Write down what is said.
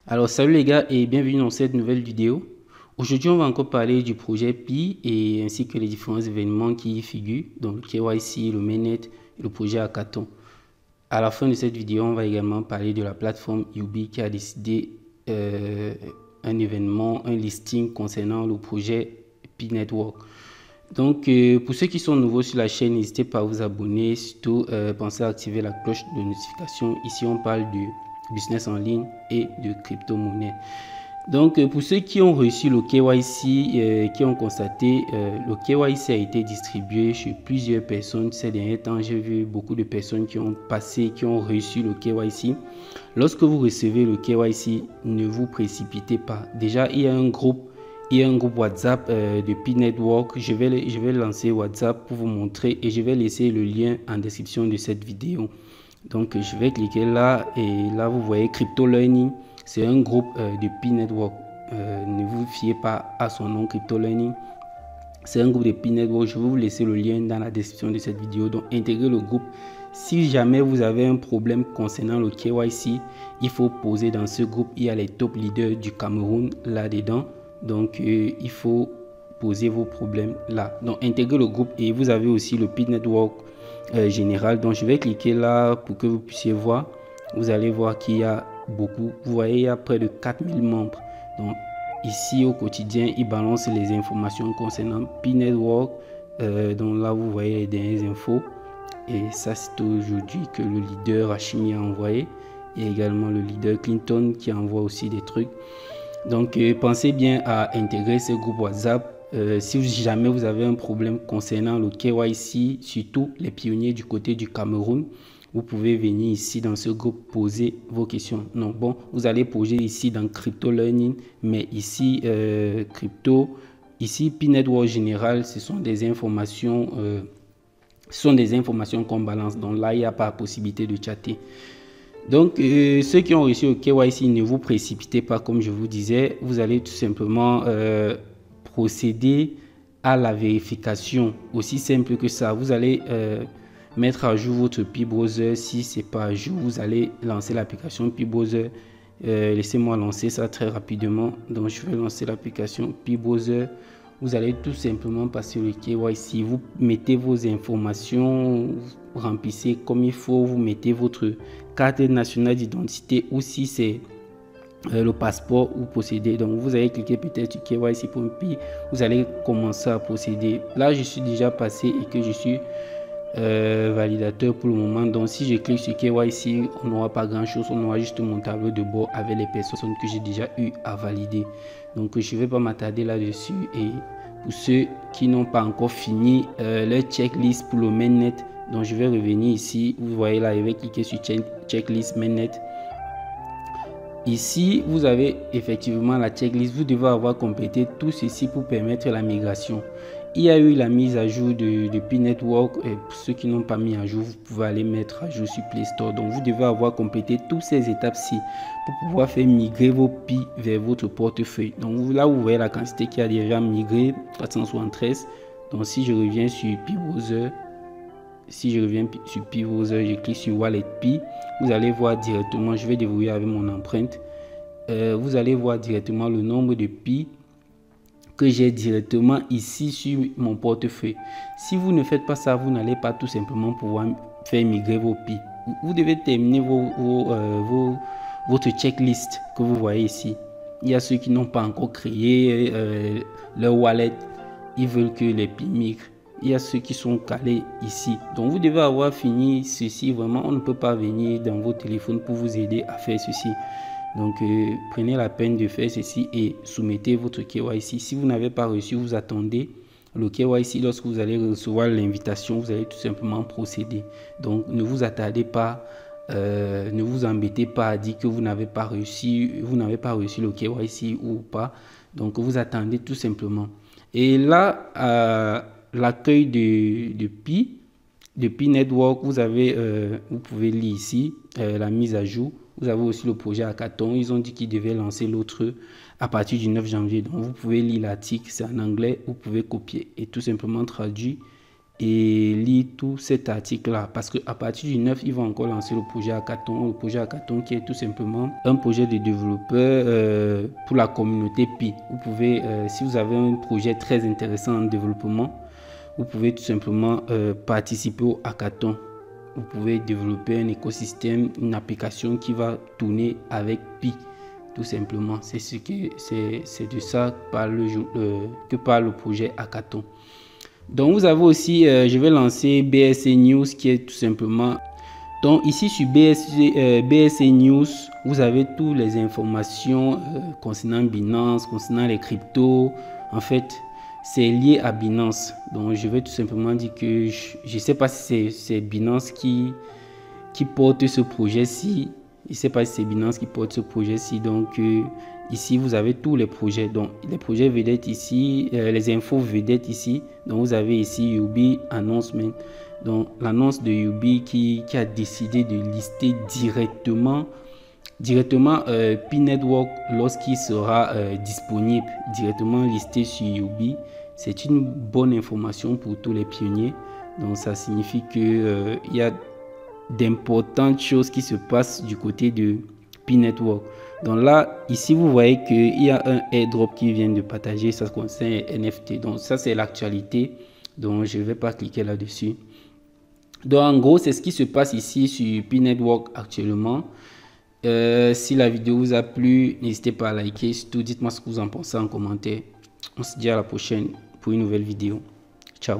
Alors salut les gars et bienvenue dans cette nouvelle vidéo. Aujourd'hui on va encore parler du projet Pi et ainsi que les différents événements qui y figurent, donc le KYC, le mainnet et le projet Hackathon. À la fin de cette vidéo on va également parler de la plateforme Yubi qui a décidé un événement, un listing concernant le projet Pi Network. Donc pour ceux qui sont nouveaux sur la chaîne, n'hésitez pas à vous abonner, surtout pensez à activer la cloche de notification. Ici on parle de business en ligne et de crypto-monnaie. Donc pour ceux qui ont reçu le KYC, qui ont constaté, le KYC a été distribué chez plusieurs personnes ces derniers temps. J'ai vu beaucoup de personnes qui ont passé, qui ont reçu le KYC. Lorsque vous recevez le KYC, ne vous précipitez pas. Déjà, il y a un groupe WhatsApp de Pi Network. Je vais lancer WhatsApp pour vous montrer et je vais laisser le lien en description de cette vidéo. Donc je vais cliquer là et là vous voyez Crypto Learning. C'est un groupe de Pi Network. Ne vous fiez pas à son nom Crypto Learning. C'est un groupe de Pi Network. Je vais vous laisser le lien dans la description de cette vidéo. Donc intégrez le groupe. Si jamais vous avez un problème concernant le KYC, il faut poser dans ce groupe. Il y a les top leaders du Cameroun là-dedans. Donc il faut poser vos problèmes là. Donc intégrez le groupe et vous avez aussi le Pi Network général. Donc je vais cliquer là pour que vous puissiez voir. Vous allez voir qu'il y a beaucoup. Vous voyez, il y a près de 4000 membres. Donc ici au quotidien, ils balancent les informations concernant Pi Network. Donc là, vous voyez les dernières infos. Et ça, c'est aujourd'hui que le leader Hashimi a envoyé. Et également le leader Clinton qui envoie aussi des trucs. Donc pensez bien à intégrer ce groupe WhatsApp. Si jamais vous avez un problème concernant le KYC, surtout les pionniers du côté du Cameroun, vous pouvez venir ici dans ce groupe poser vos questions. Non, bon, vous allez poser ici dans Crypto Learning, mais ici, ici Pi Network Général, ce sont des informations qu'on balance. Donc là, il n'y a pas la possibilité de chatter. Donc, ceux qui ont reçu le KYC, ne vous précipitez pas, comme je vous disais. Vous allez tout simplement procéder à la vérification. Aussi simple que ça. Vous allez mettre à jour votre Pi Browser. Si ce n'est pas à jour, vous allez lancer l'application Pi Browser. Laissez-moi lancer ça très rapidement. Donc, je vais lancer l'application Pi Browser. Vous allez tout simplement passer le KYC. Vous mettez vos informations, vous remplissez comme il faut. Vous mettez votre carte nationale d'identité ou si c'est le passeport ou posséder. Donc, vous allez cliquer peut-être sur KYC pour Pi. Vous allez commencer à procéder. Là, je suis déjà passé et que je suis validateur pour le moment. Donc si je clique sur KYC, on n'aura pas grand chose, on aura juste mon tableau de bord avec les personnes que j'ai déjà eu à valider. Donc je ne vais pas m'attarder là-dessus. Et pour ceux qui n'ont pas encore fini leur checklist pour le mainnet, donc je vais revenir ici. Vous voyez là, je vais cliquer sur checklist mainnet. Ici, vous avez effectivement la checklist. Vous devez avoir complété tout ceci pour permettre la migration. Il y a eu la mise à jour de Pi Network. Et pour ceux qui n'ont pas mis à jour, vous pouvez aller mettre à jour sur Play Store. Donc, vous devez avoir complété toutes ces étapes-ci pour pouvoir faire migrer vos Pi vers votre portefeuille. Donc, là, vous voyez la quantité qui a déjà migré, 473. Donc, si je reviens sur Pi Browser, je clique sur Wallet Pi. Vous allez voir directement, je vais déverrouiller avec mon empreinte. Vous allez voir directement le nombre de Pi que j'ai directement ici sur mon portefeuille. Si vous ne faites pas ça, vous n'allez pas tout simplement pouvoir faire migrer vos Pi. Vous devez terminer votre checklist que vous voyez ici. Il y a ceux qui n'ont pas encore créé leur wallet. Ils veulent que les Pi migrent. Il y a ceux qui sont calés ici. Donc, vous devez avoir fini ceci. Vraiment, on ne peut pas venir dans vos téléphones pour vous aider à faire ceci. Donc, prenez la peine de faire ceci et soumettez votre KYC. Si vous n'avez pas reçu, vous attendez le KYC. Lorsque vous allez recevoir l'invitation, vous allez tout simplement procéder. Donc, ne vous attardez pas, ne vous embêtez pas à dire que vous n'avez pas reçu le KYC ou pas. Donc, vous attendez tout simplement. Et là, l'accueil de Pi Network, vous pouvez lire ici la mise à jour. Vous avez aussi le projet Hackathon. Ils ont dit qu'ils devaient lancer l'autre à partir du 9 janvier. Donc, vous pouvez lire l'article, c'est en anglais. Vous pouvez copier et tout simplement traduire et lire tout cet article-là, parce qu'à partir du 9, ils vont encore lancer le projet Hackathon. Le projet Hackathon qui est tout simplement un projet de développeur pour la communauté Pi. Vous pouvez, si vous avez un projet très intéressant en développement, vous pouvez tout simplement participer au Hackathon. Vous pouvez développer un écosystème, une application qui va tourner avec Pi. Tout simplement, c'est de ça que parle le projet Hackathon. Donc vous avez aussi, je vais lancer BSC News qui est tout simplement, donc ici sur BSC News, vous avez toutes les informations concernant Binance, concernant les cryptos. En fait, c'est lié à Binance. Donc je vais tout simplement dire que je ne sais pas si c'est Binance qui porte ce projet-ci. Je ne sais pas si c'est Binance qui porte ce projet-ci. Donc ici, vous avez tous les projets. Donc les projets vedettes ici, les infos vedettes ici. Donc vous avez ici Yubi Announcement. Donc l'annonce de Yubi qui a décidé de lister directement Pi Network lorsqu'il sera disponible, directement listé sur Yubi. C'est une bonne information pour tous les pionniers. Donc ça signifie que il y a d'importantes choses qui se passent du côté de Pi Network. Donc là, ici, vous voyez qu'il y a un airdrop qui vient de partager, ça concerne NFT. Donc ça, c'est l'actualité. Donc je ne vais pas cliquer là-dessus. Donc en gros, c'est ce qui se passe ici sur Pi Network actuellement. Si la vidéo vous a plu, n'hésitez pas à liker. Surtout, dites-moi ce que vous en pensez en commentaire. On se dit à la prochaine pour une nouvelle vidéo. Ciao.